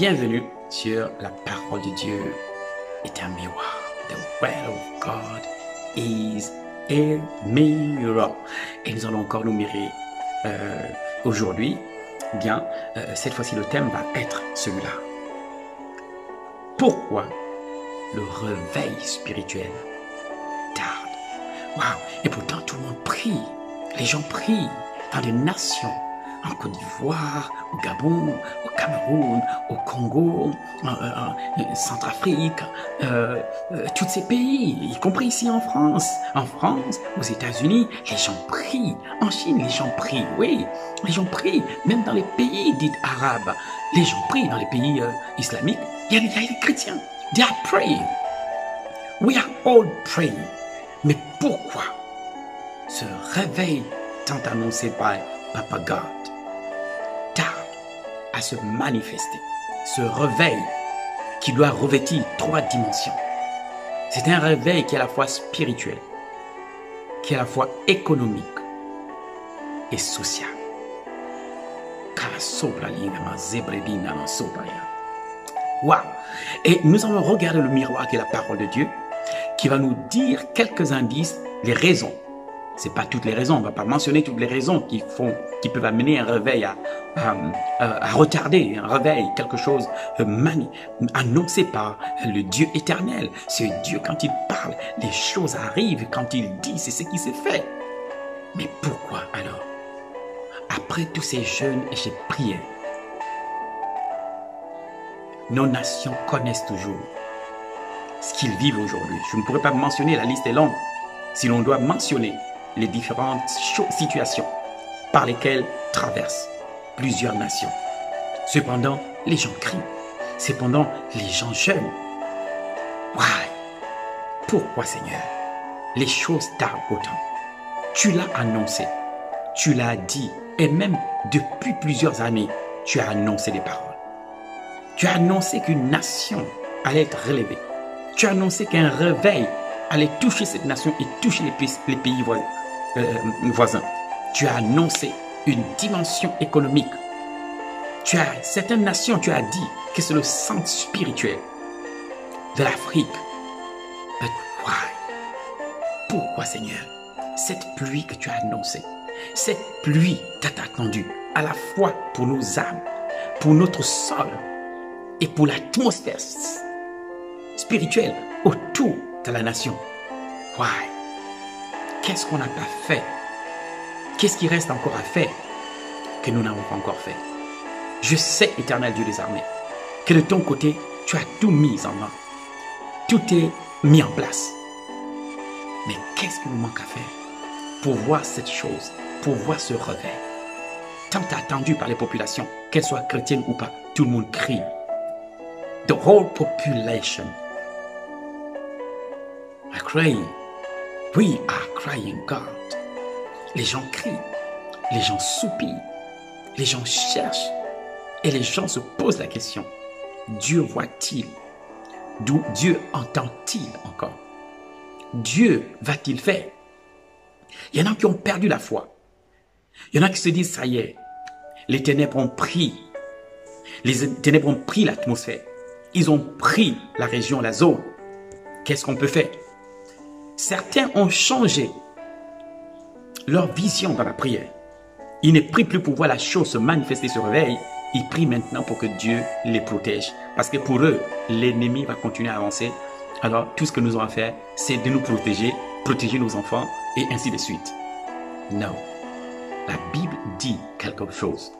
Bienvenue sur la parole de Dieu est un miroir. The word of God is a mirror. Et nous allons encore nous mirer aujourd'hui. Bien, cette fois-ci le thème va être celui-là. Pourquoi le réveil spirituel tarde? Waouh! Et pourtant tout le monde prie. Les gens prient dans des nations. En Côte d'Ivoire, au Gabon, au Cameroun, au Congo, en Centrafrique, tous ces pays, y compris ici en France. En France, aux États-Unis, les gens prient. En Chine, les gens prient, oui. Les gens prient, même dans les pays dits arabes. Les gens prient dans les pays islamiques. Il y a les chrétiens. They are praying. We are all praying. Mais pourquoi ce réveil tant annoncé par Papa God tarde à se manifester? Ce réveil qui doit revêtir 3 dimensions. C'est un réveil qui est à la fois spirituel, qui est à la fois économique et social. Wow! Et nous allons regarder le miroir qui est la parole de Dieu, qui va nous dire quelques indices, les raisons. C'est pas toutes les raisons, on va pas mentionner toutes les raisons qui peuvent amener un réveil à retarder, un réveil, quelque chose annoncé par le Dieu éternel. Ce Dieu, quand il parle, les choses arrivent, quand il dit, c'est ce qui se fait. Mais pourquoi alors, après tous ces jeûnes et ces prières, nos nations connaissent toujours ce qu'ils vivent aujourd'hui? Je ne pourrais pas mentionner, la liste est longue. Si l'on doit mentionner les différentes situations par lesquelles traversent plusieurs nations. Cependant, les gens crient. Cependant, les gens jeûnent. Why? Pourquoi, Seigneur, les choses tardent autant? Tu l'as annoncé, tu l'as dit, et même depuis plusieurs années, tu as annoncé des paroles. Tu as annoncé qu'une nation allait être relevée. Tu as annoncé qu'un réveil allait toucher cette nation et toucher les pays voisins. Tu as annoncé une dimension économique. Certaines nations, tu as dit que c'est le centre spirituel de l'Afrique. But why? Pourquoi, Seigneur? Cette pluie que tu as annoncée, cette pluie t'a attendu à la fois pour nos âmes, pour notre sol et pour l'atmosphère spirituelle autour de la nation. Why? Qu'est-ce qu'on n'a pas fait? Qu'est-ce qui reste encore à faire que nous n'avons pas encore fait? Je sais, Éternel Dieu des armées, que de ton côté, tu as tout mis en main. Tout est mis en place. Mais qu'est-ce qui nous manque à faire pour voir cette chose, pour voir ce réveil? Tant attendu par les populations, qu'elles soient chrétiennes ou pas, tout le monde crie. The whole population are crying. We are crying God. Les gens crient, les gens soupirent, les gens cherchent et les gens se posent la question. Dieu voit-il? Dieu entend-il encore? Dieu va-t-il faire? Il y en a qui ont perdu la foi. Il y en a qui se disent, ça y est, les ténèbres ont pris. Les ténèbres ont pris l'atmosphère. Ils ont pris la région, la zone. Qu'est-ce qu'on peut faire? Certains ont changé leur vision dans la prière. Ils ne prient plus pour voir la chose se manifester, se réveiller. Ils prient maintenant pour que Dieu les protège. Parce que pour eux, l'ennemi va continuer à avancer. Alors, tout ce que nous avons à faire, c'est de nous protéger, protéger nos enfants, et ainsi de suite. Non. La Bible dit quelque chose.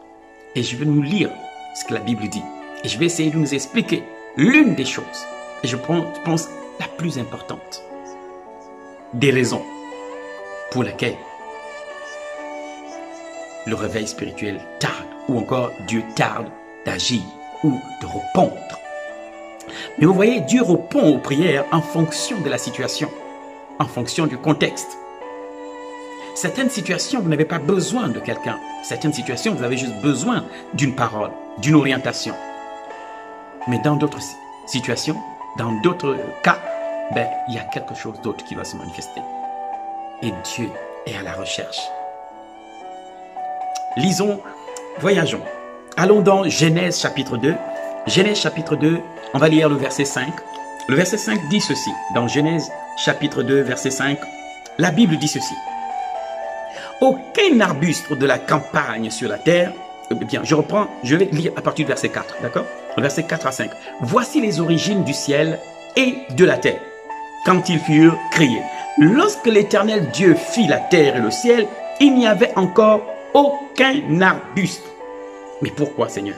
Et je vais nous lire ce que la Bible dit. Et je vais essayer de nous expliquer l'une des choses. Et je pense la plus importante. Des raisons pour lesquelles le réveil spirituel tarde, ou encore Dieu tarde d'agir ou de répondre. Mais vous voyez, Dieu répond aux prières en fonction de la situation, en fonction du contexte. Certaines situations, vous n'avez pas besoin de quelqu'un. Certaines situations, vous avez juste besoin d'une parole, d'une orientation. Mais dans d'autres situations, dans d'autres cas, il y a quelque chose d'autre qui va se manifester. Et Dieu est à la recherche. Lisons, voyageons. Allons dans Genèse chapitre 2, Genèse chapitre 2, on va lire le verset 5. Le verset 5 dit ceci. Dans Genèse chapitre 2, verset 5, la Bible dit ceci. Aucun arbuste de la campagne sur la terre. Bien, je vais lire à partir du verset 4, d'accord? Verset 4 à 5. Voici les origines du ciel et de la terre, quand ils furent créés. Lorsque l'Éternel Dieu fit la terre et le ciel, il n'y avait encore aucun arbuste. Mais pourquoi, Seigneur?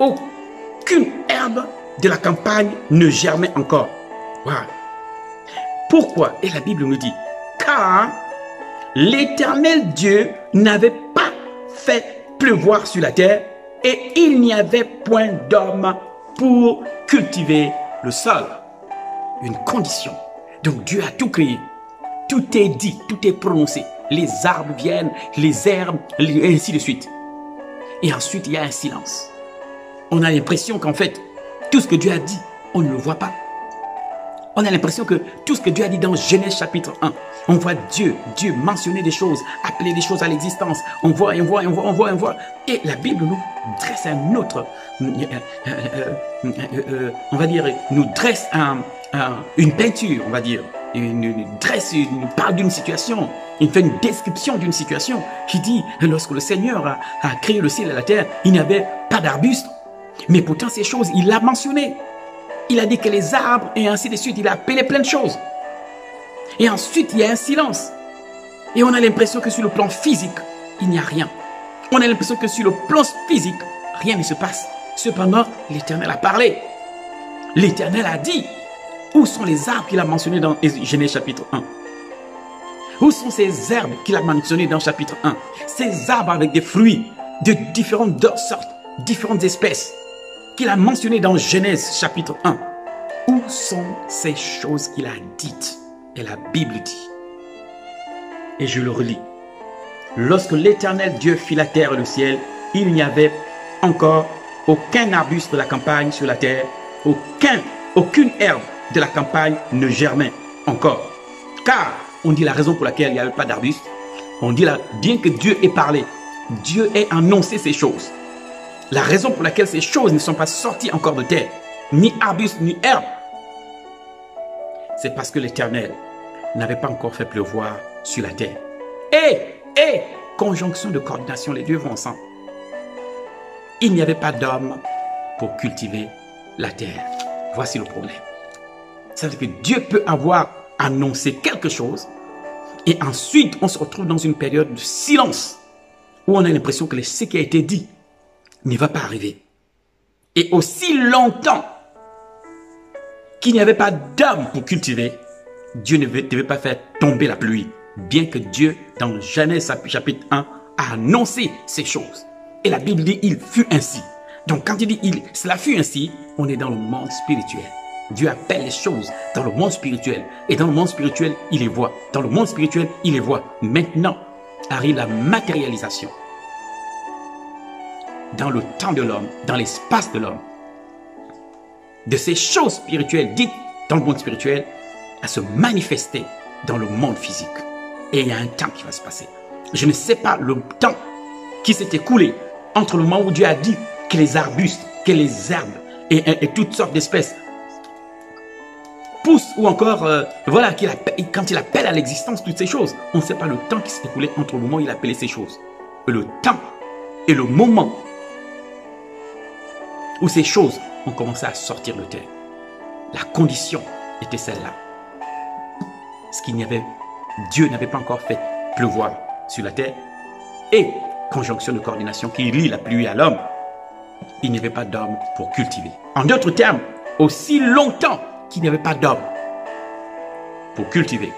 Aucune herbe de la campagne ne germait encore. Wow. Pourquoi? Et la Bible nous dit, car l'Éternel Dieu n'avait pas fait pleuvoir sur la terre et il n'y avait point d'homme pour cultiver le sol. Une condition. Donc Dieu a tout créé. Tout est dit, tout est prononcé. Les arbres viennent, les herbes, et ainsi de suite. Et ensuite, il y a un silence. On a l'impression qu'en fait, tout ce que Dieu a dit, on ne le voit pas. On a l'impression que tout ce que Dieu a dit dans Genèse chapitre 1, on voit Dieu mentionner des choses, appeler des choses à l'existence. On voit. Et la Bible nous dresse un autre, on va dire, nous dresse une peinture, on va dire. Il parle d'une situation, il fait une description d'une situation qui dit, lorsque le Seigneur a créé le ciel et la terre, il n'y avait pas d'arbustes. Mais pourtant, ces choses, il l'a mentionné. Il a dit que les arbres et ainsi de suite, il a appelé plein de choses. Et ensuite, il y a un silence. Et on a l'impression que sur le plan physique, il n'y a rien. On a l'impression que sur le plan physique, rien ne se passe. Cependant, l'Éternel a parlé. L'Éternel a dit. Où sont les arbres qu'il a mentionnés dans Genèse chapitre 1? Où sont ces herbes qu'il a mentionnées dans chapitre 1? Ces arbres avec des fruits de différentes sortes, différentes espèces, qu'il a mentionnées dans Genèse chapitre 1. Où sont ces choses qu'il a dites? Et la Bible dit, et je le relis, lorsque l'Éternel Dieu fit la terre et le ciel, il n'y avait encore aucun arbuste de la campagne sur la terre, aucune herbe de la campagne ne germait encore. Car, on dit la raison pour laquelle il n'y avait pas d'arbuste, on dit là, bien que Dieu ait parlé, Dieu ait annoncé ces choses. La raison pour laquelle ces choses ne sont pas sorties encore de terre, ni arbuste, ni herbe, c'est parce que l'Éternel n'avait pas encore fait pleuvoir sur la terre. Et, conjonction de coordination, les deux vont ensemble. Il n'y avait pas d'homme pour cultiver la terre. Voici le problème. C'est-à-dire que Dieu peut avoir annoncé quelque chose et ensuite on se retrouve dans une période de silence où on a l'impression que ce qui a été dit ne va pas arriver. Et aussi longtemps qu'il n'y avait pas d'homme pour cultiver, Dieu ne devait pas faire tomber la pluie. Bien que Dieu, dans Genèse chapitre 1, a annoncé ces choses. Et la Bible dit, il fut ainsi. Donc quand il dit, cela fut ainsi, on est dans le monde spirituel. Dieu appelle les choses dans le monde spirituel. Et dans le monde spirituel, il les voit. Dans le monde spirituel, il les voit. Maintenant, arrive la matérialisation. Dans le temps de l'homme, dans l'espace de l'homme. De ces choses spirituelles dites dans le monde spirituel, à se manifester dans le monde physique. Et il y a un temps qui va se passer. Je ne sais pas le temps qui s'est écoulé entre le moment où Dieu a dit que les arbustes, que les herbes et toutes sortes d'espèces poussent ou encore, voilà, quand il appelle à l'existence toutes ces choses. On ne sait pas le temps qui s'est écoulé entre le moment où il a appelé ces choses. Le temps et le moment où ces choses ont commencé à sortir de terre. La condition était celle-là. Ce qu'il n'y avait, Dieu n'avait pas encore fait pleuvoir sur la terre. Et, conjonction de coordination qui lie la pluie à l'homme, il n'y avait pas d'homme pour cultiver. En d'autres termes, aussi longtemps qu'il n'y avait pas d'homme pour cultiver,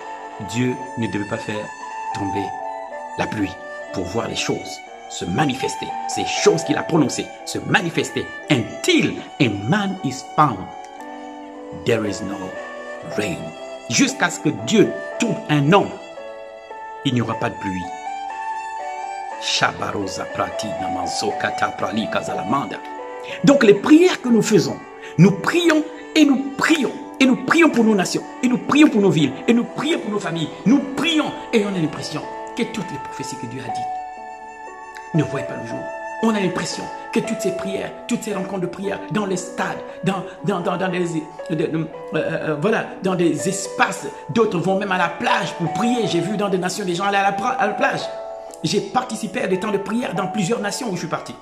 Dieu ne devait pas faire tomber la pluie pour voir les choses se manifester. Ces choses qu'il a prononcées se manifester. Until a man is found, there is no rain. Jusqu'à ce que Dieu trouve un homme, il n'y aura pas de pluie. Donc les prières que nous faisons, nous prions et nous prions. Et nous prions pour nos nations. Et nous prions pour nos villes. Et nous prions pour nos familles. Nous prions et on a l'impression que toutes les prophéties que Dieu a dites ne voient pas le jour. On a l'impression que toutes ces prières, toutes ces rencontres de prière dans les stades, dans des espaces, d'autres vont même à la plage pour prier. J'ai vu dans des nations des gens aller à la plage. J'ai participé à des temps de prière dans plusieurs nations où je suis parti.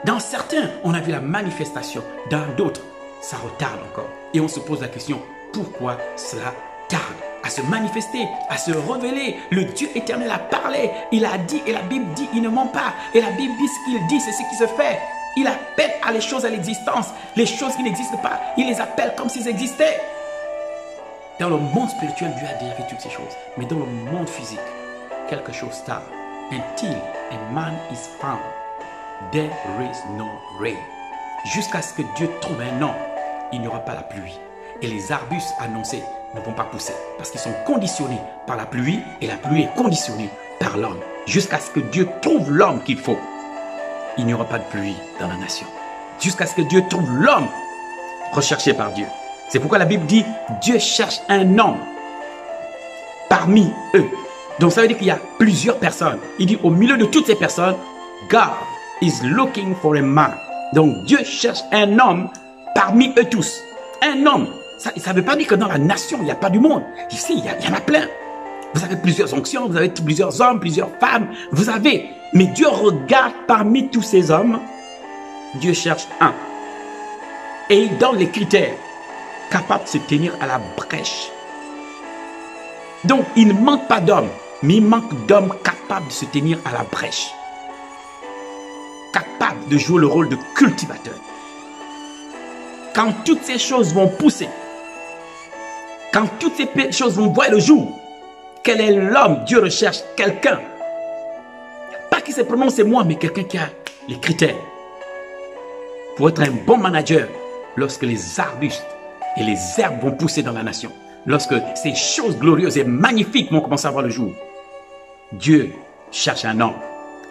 Dans certains, on a vu la manifestation. Dans d'autres, ça retarde encore. Et on se pose la question, pourquoi cela tarde à se manifester, à se révéler? Le Dieu éternel a parlé, il a dit, et la Bible dit, il ne ment pas. Et la Bible dit ce qu'il dit, c'est ce qui se fait. Il appelle à les choses à l'existence. Les choses qui n'existent pas, il les appelle comme s'ils existaient. Dans le monde spirituel, Dieu a déjà fait toutes ces choses. Mais dans le monde physique, quelque chose tarde. Until a man is found, there is no rain. Jusqu'à ce que Dieu trouve un homme, il n'y aura pas la pluie. Et les arbustes annoncés ne vont pas pousser parce qu'ils sont conditionnés par la pluie et la pluie est conditionnée par l'homme. Jusqu'à ce que Dieu trouve l'homme qu'il faut, il n'y aura pas de pluie dans la nation. Jusqu'à ce que Dieu trouve l'homme recherché par Dieu. C'est pourquoi la Bible dit, Dieu cherche un homme parmi eux. Donc ça veut dire qu'il y a plusieurs personnes. Il dit, au milieu de toutes ces personnes, God is looking for a man. Donc Dieu cherche un homme parmi eux tous. Un homme. Ça ne veut pas dire que dans la nation, il n'y a pas du monde. Ici, il y en a plein. Vous avez plusieurs onctions, vous avez plusieurs hommes, plusieurs femmes. Vous avez. Mais Dieu regarde parmi tous ces hommes. Dieu cherche un. Et il donne les critères capables de se tenir à la brèche. Donc, il ne manque pas d'hommes, mais il manque d'hommes capables de se tenir à la brèche. Capables de jouer le rôle de cultivateur. Quand toutes ces choses vont pousser, quand toutes ces choses vont voir le jour, quel est l'homme? Dieu recherche quelqu'un. Pas qui se prononce c'est moi, mais quelqu'un qui a les critères. Pour être un bon manager, lorsque les arbustes et les herbes vont pousser dans la nation, lorsque ces choses glorieuses et magnifiques vont commencer à voir le jour, Dieu cherche un homme.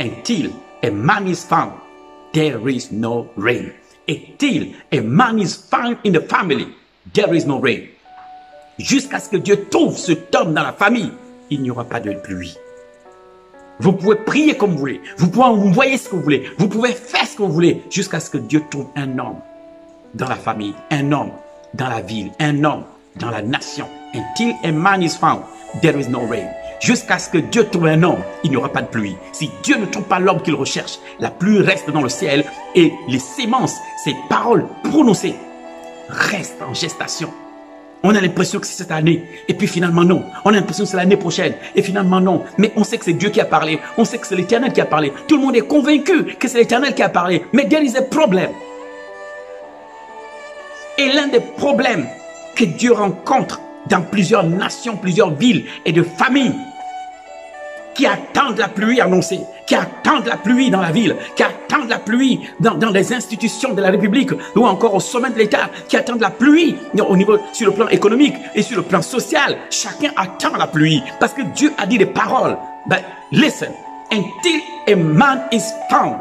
Until a man is found, there is no rain. Until a man is found in the family, there is no rain. Jusqu'à ce que Dieu trouve cet homme dans la famille, il n'y aura pas de pluie. Vous pouvez prier comme vous voulez. Vous pouvez envoyer ce que vous voulez. Vous pouvez faire ce que vous voulez. Jusqu'à ce que Dieu trouve un homme dans la famille, un homme dans la ville, un homme dans la nation. Until a man is found, there is no rain. Jusqu'à ce que Dieu trouve un homme, il n'y aura pas de pluie. Si Dieu ne trouve pas l'homme qu'il recherche, la pluie reste dans le ciel et les sémences, ces paroles prononcées, restent en gestation. On a l'impression que c'est cette année, et puis finalement non. On a l'impression que c'est l'année prochaine, et finalement non. Mais on sait que c'est Dieu qui a parlé, on sait que c'est l'Éternel qui a parlé. Tout le monde est convaincu que c'est l'Éternel qui a parlé. Mais there is a problem. Et l'un des problèmes que Dieu rencontre dans plusieurs nations, plusieurs villes et de familles, qui attendent la pluie annoncée, qui attendent la pluie dans la ville, qui attendent la pluie dans les institutions de la République ou encore au sommet de l'État, qui attendent la pluie au niveau, sur le plan économique et sur le plan social. Chacun attend la pluie parce que Dieu a dit des paroles. But listen, until a man is found,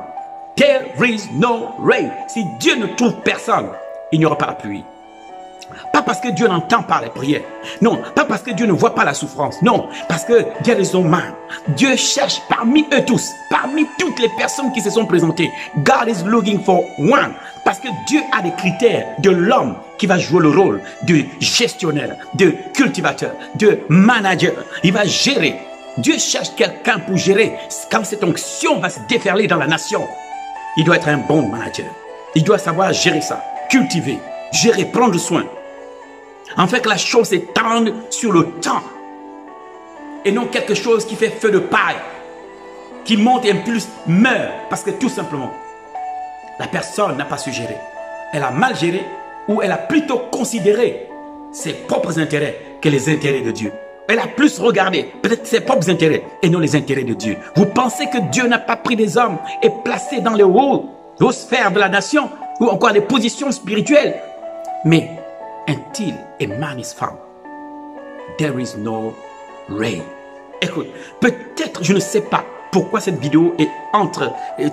there is no rain. Si Dieu ne trouve personne, il n'y aura pas la pluie. Pas parce que Dieu n'entend pas les prières. Non, pas parce que Dieu ne voit pas la souffrance. Non, parce que there is no man. Dieu cherche parmi eux tous, parmi toutes les personnes qui se sont présentées. God is looking for one. Parce que Dieu a des critères de l'homme qui va jouer le rôle de gestionnaire, de cultivateur, de manager. Il va gérer. Dieu cherche quelqu'un pour gérer. Quand cette onction va se déferler dans la nation, il doit être un bon manager. Il doit savoir gérer ça, cultiver, gérer, prendre soin. En fait, que la chose s'étende sur le temps. Et non quelque chose qui fait feu de paille, qui monte et en plus meurt. Parce que tout simplement, la personne n'a pas su gérer. Elle a mal géré ou elle a plutôt considéré ses propres intérêts que les intérêts de Dieu. Elle a plus regardé peut-être ses propres intérêts et non les intérêts de Dieu. Vous pensez que Dieu n'a pas pris des hommes et placé dans les hauts sphères de la nation ou encore les positions spirituelles? Mais until a man is found, there is no rain. Écoute, peut-être, je ne sais pas, pourquoi cette vidéo est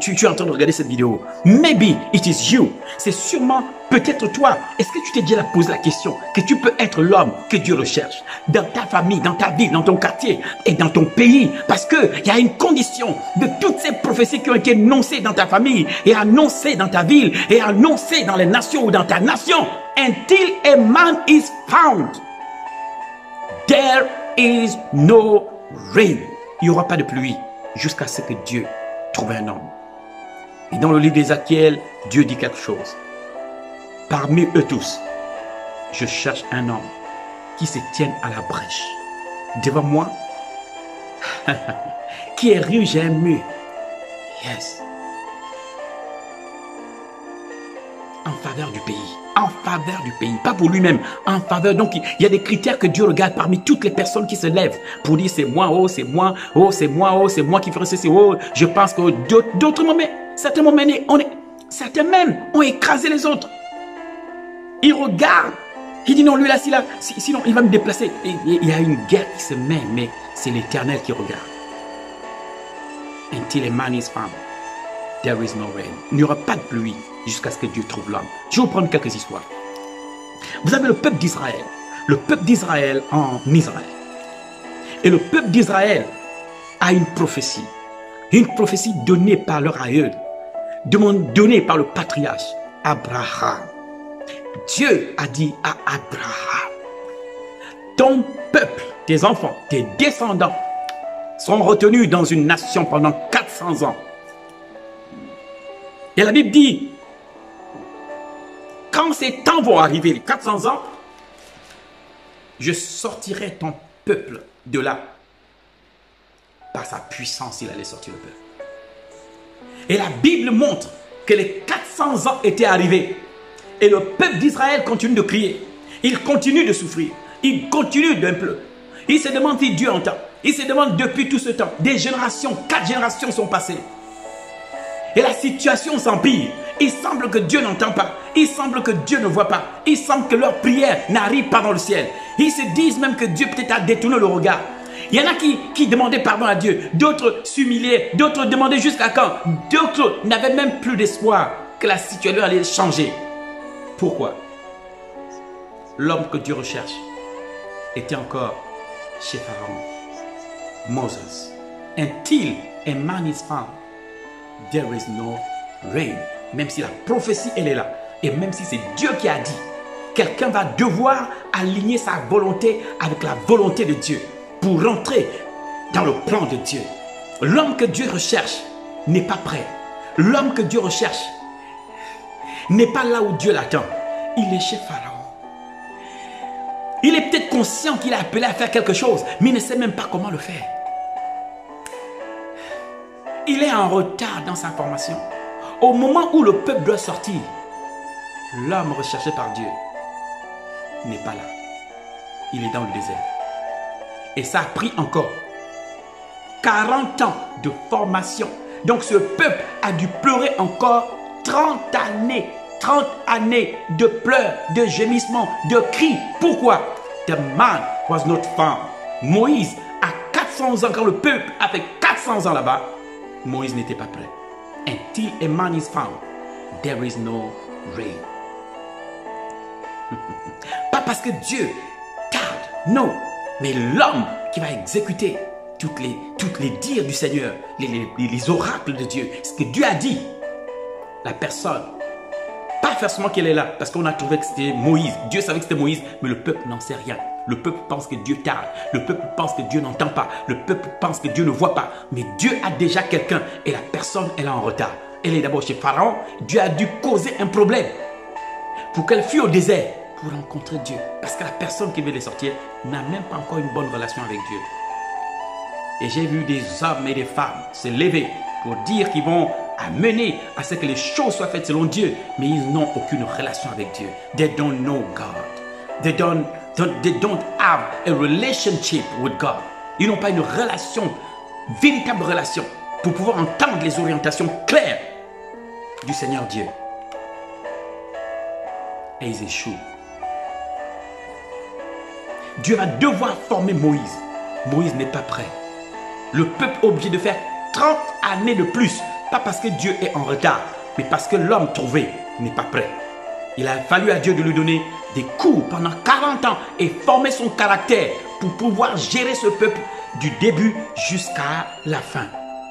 tu es en train de regarder cette vidéo. Maybe it is you. C'est sûrement peut-être toi. Est-ce que tu t'es déjà posé la question que tu peux être l'homme que Dieu recherche dans ta famille, dans ta ville, dans ton quartier et dans ton pays? Parce qu'il y a une condition de toutes ces prophéties qui ont été annoncées dans ta famille et annoncées dans ta ville et annoncées dans les nations ou dans ta nation. Until a man is found, there is no rain. Il n'y aura pas de pluie jusqu'à ce que Dieu trouve un homme. Et dans le livre d'Ézéchiel, Dieu dit quelque chose. Parmi eux tous, je cherche un homme qui se tienne à la brèche devant moi, qui érige un mur. Yes. En faveur du pays. En faveur du pays. Pas pour lui-même. En faveur. Donc, il y a des critères que Dieu regarde parmi toutes les personnes qui se lèvent pour dire c'est moi, oh, c'est moi, oh, c'est moi, oh, c'est moi qui ferai ceci, oh, je pense que d'autres moments, certains moments, certains même ont écrasé les autres. Il regarde. Il dit non, lui là, sinon il va me déplacer. Il y a une guerre qui se met, mais c'est l'Éternel qui regarde. Until a man is found, there is no rain. Il n'y aura pas de pluie jusqu'à ce que Dieu trouve l'homme. Je vais vous prendre quelques histoires. Vous avez le peuple d'Israël. Le peuple d'Israël en Israël. Et le peuple d'Israël a une prophétie. Une prophétie donnée par leur aïeul. Donnée par le patriarche Abraham. Dieu a dit à Abraham, ton peuple, tes enfants, tes descendants seront retenus dans une nation pendant 400 ans. Et la Bible dit, quand ces temps vont arriver, les 400 ans, je sortirai ton peuple de là. Par sa puissance, il allait sortir le peuple. Et la Bible montre que les 400 ans étaient arrivés. Et le peuple d'Israël continue de crier. Il continue de souffrir. Il continue d'un pleurer. Il se demande si Dieu entend. Il se demande depuis tout ce temps. Des générations, 4 générations sont passées. Et la situation s'empire. Il semble que Dieu n'entend pas. Il semble que Dieu ne voit pas. Il semble que leurs prières n'arrivent pas dans le ciel. Ils se disent même que Dieu peut-être a détourné le regard. Il y en a qui demandaient pardon à Dieu. D'autres s'humiliaient. D'autres demandaient jusqu'à quand. D'autres n'avaient même plus d'espoir que la situation allait changer. Pourquoi? L'homme que Dieu recherche était encore chez Pharaon. Moses. Until a man is found, there is no rain. Même si la prophétie, elle est là. Et même si c'est Dieu qui a dit, quelqu'un va devoir aligner sa volonté avec la volonté de Dieu pour rentrer dans le plan de Dieu. L'homme que Dieu recherche n'est pas prêt. L'homme que Dieu recherche n'est pas là où Dieu l'attend. Il est chez Pharaon. Il est peut-être conscient qu'il est appelé à faire quelque chose, mais il ne sait même pas comment le faire. Il est en retard dans sa formation. Au moment où le peuple doit sortir, l'homme recherché par Dieu n'est pas là. Il est dans le désert. Et ça a pris encore 40 ans de formation. Donc ce peuple a dû pleurer encore 30 années. 30 années de pleurs, de gémissements, de cris. Pourquoi? The man was not found. Moïse, à 400 ans, quand le peuple a fait 400 ans là-bas, Moïse n'était pas prêt. Until a man is found, there is no rain. Pas parce que Dieu tarde, non, mais l'homme qui va exécuter toutes les dires du Seigneur, les oracles de Dieu, ce que Dieu a dit, la personne, pas forcément qu'elle est là, parce qu'on a trouvé que c'était Moïse. Dieu savait que c'était Moïse, mais le peuple n'en sait rien. Le peuple pense que Dieu tarde. Le peuple pense que Dieu n'entend pas. Le peuple pense que Dieu ne voit pas. Mais Dieu a déjà quelqu'un et la personne, elle est en retard. Elle est d'abord chez Pharaon. Dieu a dû causer un problème pour qu'elle fuit au désert pour rencontrer Dieu. Parce que la personne qui veut les sortir n'a même pas encore une bonne relation avec Dieu. Et j'ai vu des hommes et des femmes se lever pour dire qu'ils vont amener à ce que les choses soient faites selon Dieu, mais ils n'ont aucune relation avec Dieu. They don't know God. They don't have a relationship with God. Ils n'ont pas une relation, véritable relation, pour pouvoir entendre les orientations claires du Seigneur Dieu. Et ils échouent. Dieu va devoir former Moïse. Moïse n'est pas prêt. Le peuple est obligé de faire 30 années de plus. Pas parce que Dieu est en retard, mais parce que l'homme trouvé n'est pas prêt. Il a fallu à Dieu de lui donner des cours pendant 40 ans et former son caractère pour pouvoir gérer ce peuple du début jusqu'à la fin.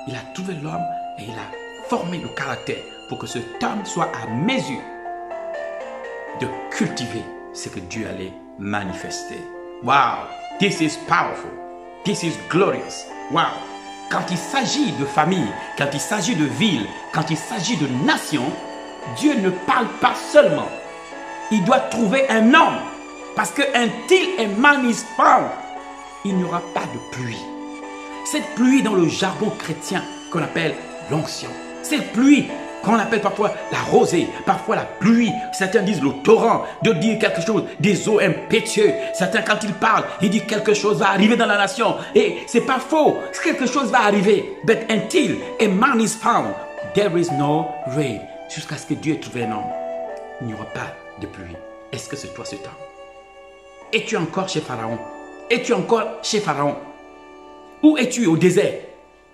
Il a trouvé l'homme et il a formé le caractère pour que cet homme soit à mesure de cultiver ce que Dieu allait manifester. Wow, this is powerful. This is glorious. Wow. Quand il s'agit de famille, quand il s'agit de ville, quand il s'agit de nation, Dieu ne parle pas seulement. Il doit trouver un homme. Parce que until a man is found, il n'y aura pas de pluie. Cette pluie dans le jargon chrétien qu'on appelle l'onction. Cette pluie qu'on appelle parfois la rosée, parfois la pluie. Certains disent le torrent, de dire quelque chose, des eaux impétueuses. Certains, quand ils parlent, ils disent quelque chose va arriver dans la nation. Et c'est pas faux, quelque chose va arriver. But until a man is found, there is no rain. Jusqu'à ce que Dieu ait trouvé un homme, il n'y aura pas de pluie. Est-ce que c'est toi ce temps? Es-tu encore chez Pharaon? Es-tu encore chez Pharaon? Où es-tu au désert?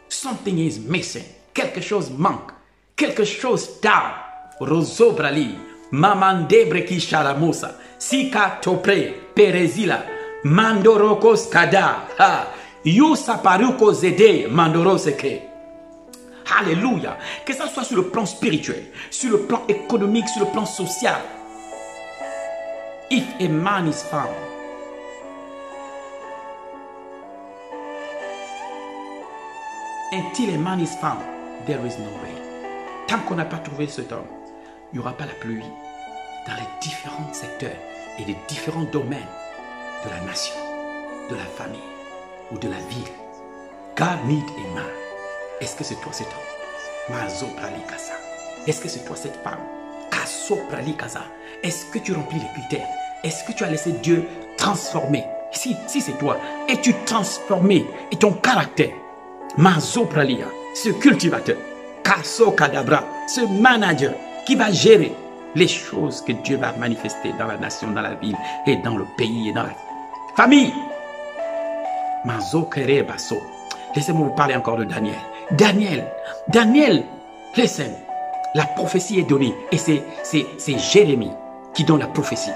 Something is missing. Quelque chose manque. Quelque chose down. Rozo brali. Mamande breki sharamosa. Sika topre. Perezila. Mandorokos kada. Yusa paruko zede. Mandoroseke. Alléluia. Que ça soit sur le plan spirituel, sur le plan économique, sur le plan social. If a man is found, until a man is found, there is no way. Tant qu'on n'a pas trouvé cet homme, il n'y aura pas la pluie dans les différents secteurs et les différents domaines de la nation, de la famille ou de la ville. God need a man. Est-ce que c'est toi cet homme? Mazo pralikasa. Est-ce que c'est toi cette femme? Kaso pralikasa. Est-ce que tu remplis les critères? Est-ce que tu as laissé Dieu transformer? Si c'est toi, es-tu transformé et ton caractère? Mazo pralia, ce cultivateur, Kaso kadabra, ce manager qui va gérer les choses que Dieu va manifester dans la nation, dans la ville et dans le pays et dans la famille. Mazo kere baso. Laissez-moi vous parler encore de Daniel. Daniel, listen, la prophétie est donnée et c'est Jérémie qui donne la prophétie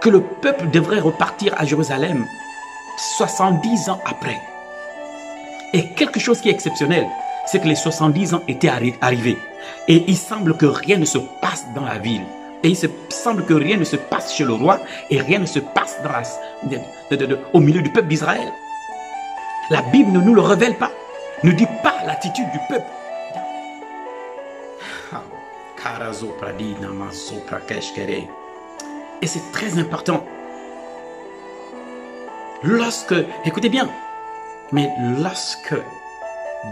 que le peuple devrait repartir à Jérusalem 70 ans après. Et quelque chose qui est exceptionnel, c'est que les 70 ans étaient arrivés et il semble que rien ne se passe dans la ville. Et il semble que rien ne se passe chez le roi et rien ne se passe au milieu du peuple d'Israël. La Bible ne nous le révèle pas, ne dit pas l'attitude du peuple. Et c'est très important. Écoutez bien, mais lorsque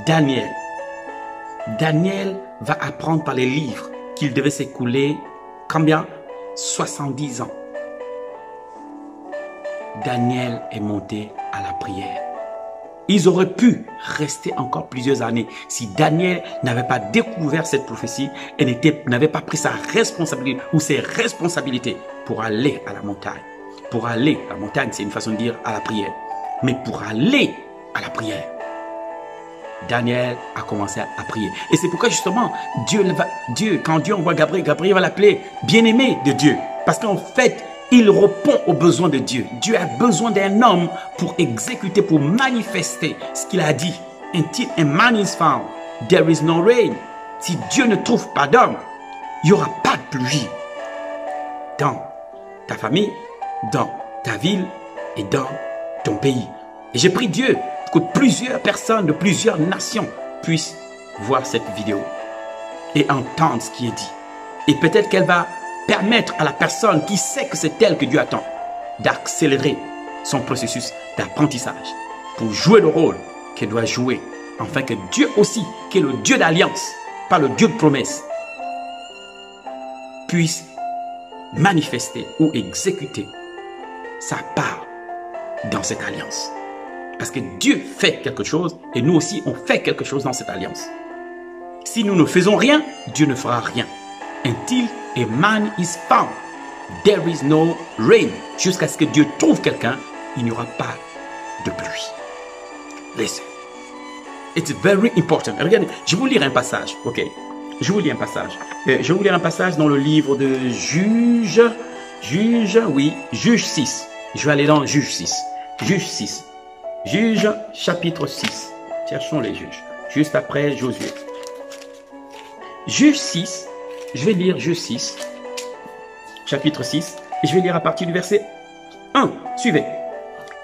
Daniel va apprendre par les livres qu'il devait s'écouler combien? 70 ans. Daniel est monté à la prière. Ils auraient pu rester encore plusieurs années si Daniel n'avait pas découvert cette prophétie et n'avait pas pris sa responsabilité ou ses responsabilités pour aller à la montagne. Pour aller à la montagne, c'est une façon de dire à la prière. Mais pour aller à la prière, Daniel a commencé à prier. Et c'est pourquoi justement, quand Dieu envoie Gabriel, Gabriel va l'appeler bien-aimé de Dieu. Parce qu'en fait, il répond aux besoins de Dieu. Dieu a besoin d'un homme pour exécuter, pour manifester ce qu'il a dit. Until a man is found, there is no rain. Si Dieu ne trouve pas d'homme, il n'y aura pas de pluie dans ta famille, dans ta ville et dans ton pays. Et j'ai pris Dieu pour que plusieurs personnes de plusieurs nations puissent voir cette vidéo et entendre ce qui est dit. Et peut-être qu'elle va permettre à la personne qui sait que c'est elle que Dieu attend d'accélérer son processus d'apprentissage pour jouer le rôle qu'elle doit jouer, afin que Dieu aussi, qui est le Dieu d'alliance, pas le Dieu de promesse, puisse manifester ou exécuter sa part dans cette alliance. Parce que Dieu fait quelque chose et nous aussi on fait quelque chose dans cette alliance. Si nous ne faisons rien, Dieu ne fera rien. Until a man is found, there is no rain. Jusqu'à ce que Dieu trouve quelqu'un, il n'y aura pas de pluie. Listen. It's very important. Regardez, je vais vous lire un passage, ok? Je vous lis un passage. Je vais vous lire un passage dans le livre de Juge, Juge 6. Je vais aller dans Juge 6. Juge 6. Juge chapitre 6. Cherchons les juges. Juste après Josué. Juge 6. Je vais lire Juge 6. Chapitre 6. Et je vais lire à partir du verset 1. Suivez.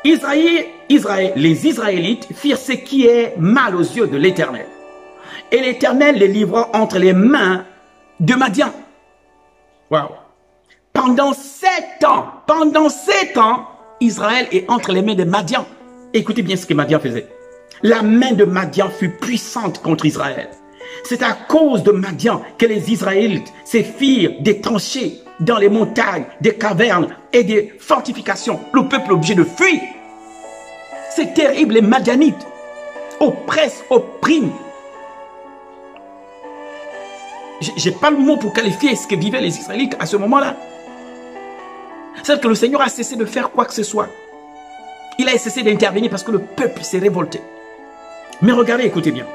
Les Israélites firent ce qui est mal aux yeux de l'Éternel. Et l'Éternel les livra entre les mains de Madian. Wow. Pendant 7 ans, Israël est entre les mains de Madian. Écoutez bien ce que Madian faisait. La main de Madian fut puissante contre Israël. C'est à cause de Madian que les Israélites se firent des tranchées dans les montagnes, des cavernes et des fortifications. Le peuple est obligé de fuir. C'est terrible, les Madianites oppressent, oppriment. Je n'ai pas le mot pour qualifier ce que vivaient les Israélites à ce moment-là. C'est que le Seigneur a cessé de faire quoi que ce soit. Il a cessé d'intervenir parce que le peuple s'est révolté. Mais regardez, écoutez bien.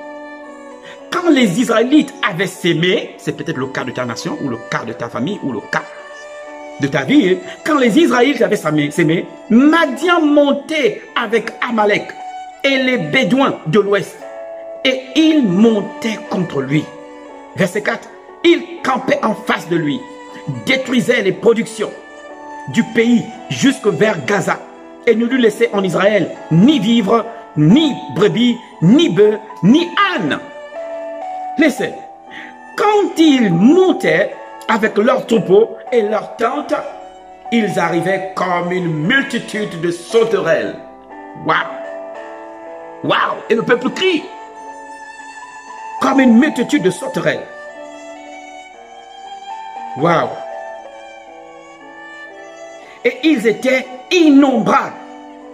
Quand les Israélites avaient sémé, c'est peut-être le cas de ta nation, ou le cas de ta famille, ou le cas de ta vie. Quand les Israélites avaient sémé, Madian montait avec Amalek et les Bédouins de l'Ouest. Et ils montaient contre lui. Verset 4. Ils campaient en face de lui, détruisaient les productions du pays jusque vers Gaza et ne lui laissaient en Israël ni vivre, ni brebis, ni bœufs, ni ânes. Laissez. Quand ils montaient avec leurs troupeaux et leurs tentes, ils arrivaient comme une multitude de sauterelles. Waouh! Waouh! Et le peuple crie. Comme une multitude de sauterelles. Waouh! Et ils étaient innombrables,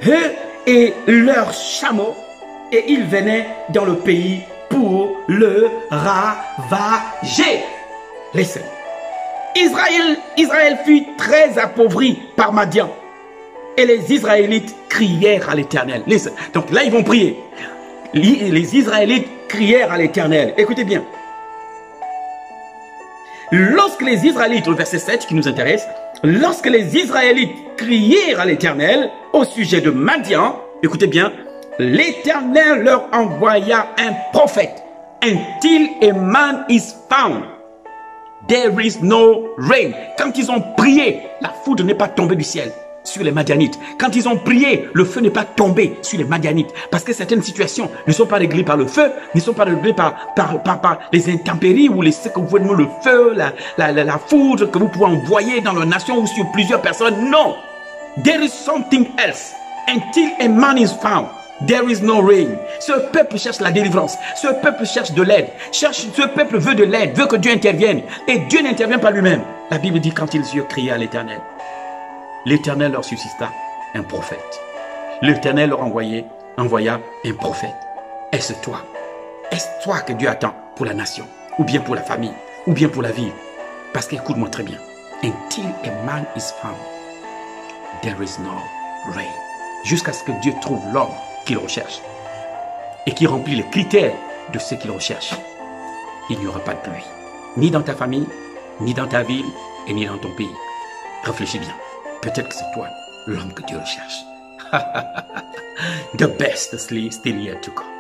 eux et leurs chameaux, et ils venaient dans le pays pour le ravager. Laissez. Israël fut très appauvri par Madian. Et les Israélites crièrent à l'Éternel. Donc là, ils vont prier. Les Israélites crièrent à l'Éternel. Écoutez bien. Lorsque les Israélites, au verset 7 qui nous intéresse, lorsque les Israélites crièrent à l'Éternel au sujet de Madian, écoutez bien, l'Éternel leur envoya un prophète. Until a man is found, there is no rain. Quand ils ont prié, la foudre n'est pas tombée du ciel sur les Madianites. Quand ils ont prié, le feu n'est pas tombé sur les Madianites. Parce que certaines situations ne sont pas réglées par le feu, ne sont pas réglées par les intempéries ou ce que vous pouvez nommer le feu, la foudre que vous pouvez envoyer dans la nation ou sur plusieurs personnes. Non. There is something else. Until a man is found, there is no rain. Ce peuple cherche la délivrance. Ce peuple cherche de l'aide. Ce peuple veut de l'aide, veut que Dieu intervienne. Et Dieu n'intervient pas lui-même. La Bible dit quand ils eurent crié à l'Éternel, l'Éternel leur suscita un prophète. L'Éternel leur envoya un prophète. Est-ce toi que Dieu attend pour la nation, ou bien pour la famille, ou bien pour la ville? Parce qu'écoute-moi très bien. Until a man is found, there is no rain. Jusqu'à ce que Dieu trouve l'homme qu'il recherche et qui remplit les critères de ce qu'il recherche, il n'y aura pas de pluie. Ni dans ta famille, ni dans ta ville, et ni dans ton pays. Réfléchis bien. Peut-être que c'est toi, l'homme que Dieu recherche. The best is still yet to come.